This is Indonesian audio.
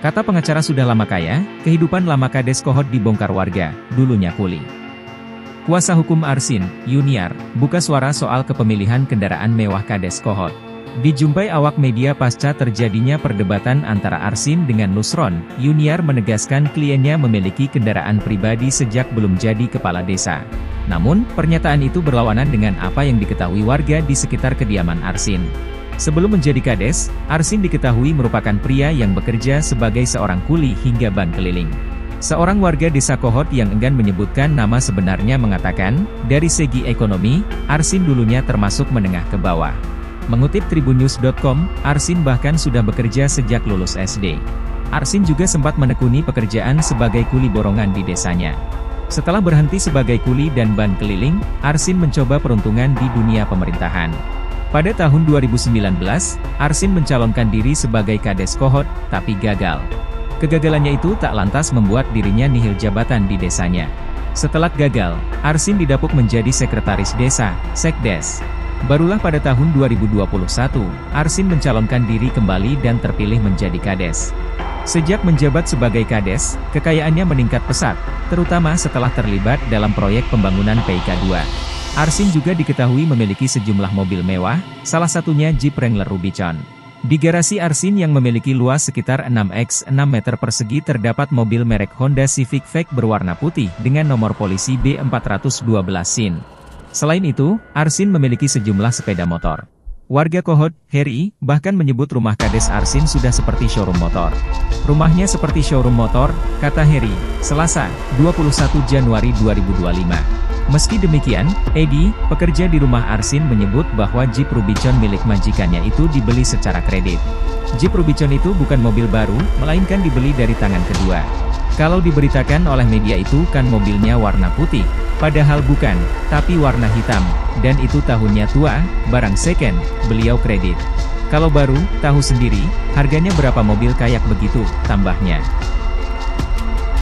Kata pengacara sudah lama kaya, kehidupan lama Kades Kohot dibongkar warga, dulunya kuli. Kuasa hukum Arsin, Yuniar, buka suara soal kepemilihan kendaraan mewah Kades Kohot. Dijumpai awak media pasca terjadinya perdebatan antara Arsin dengan Nusron, Yuniar menegaskan kliennya memiliki kendaraan pribadi sejak belum jadi kepala desa. Namun, pernyataan itu berlawanan dengan apa yang diketahui warga di sekitar kediaman Arsin. Sebelum menjadi Kades, Arsin diketahui merupakan pria yang bekerja sebagai seorang kuli hingga ban keliling. Seorang warga desa Kohot yang enggan menyebutkan nama sebenarnya mengatakan, dari segi ekonomi, Arsin dulunya termasuk menengah ke bawah. Mengutip tribunnews.com, Arsin bahkan sudah bekerja sejak lulus SD. Arsin juga sempat menekuni pekerjaan sebagai kuli borongan di desanya. Setelah berhenti sebagai kuli dan ban keliling, Arsin mencoba peruntungan di dunia pemerintahan. Pada tahun 2019, Arsin mencalonkan diri sebagai Kades Kohot, tapi gagal. Kegagalannya itu tak lantas membuat dirinya nihil jabatan di desanya. Setelah gagal, Arsin didapuk menjadi sekretaris desa, Sekdes. Barulah pada tahun 2021, Arsin mencalonkan diri kembali dan terpilih menjadi Kades. Sejak menjabat sebagai Kades, kekayaannya meningkat pesat, terutama setelah terlibat dalam proyek pembangunan PIK 2. Arsin juga diketahui memiliki sejumlah mobil mewah, salah satunya Jeep Wrangler Rubicon. Di garasi Arsin yang memiliki luas sekitar 6x6 meter persegi terdapat mobil merek Honda Civic Fake berwarna putih dengan nomor polisi B412 SIN. Selain itu, Arsin memiliki sejumlah sepeda motor. Warga Kohot, Heri, bahkan menyebut rumah Kades Arsin sudah seperti showroom motor. Rumahnya seperti showroom motor, kata Heri, Selasa, 21 Januari 2025. Meski demikian, Edi, pekerja di rumah Arsin menyebut bahwa Jeep Rubicon milik majikannya itu dibeli secara kredit. Jeep Rubicon itu bukan mobil baru, melainkan dibeli dari tangan kedua. Kalau diberitakan oleh media itu kan mobilnya warna putih, padahal bukan, tapi warna hitam, dan itu tahunnya tua, barang second, beliau kredit. Kalau baru, tahu sendiri, harganya berapa mobil kayak begitu, tambahnya.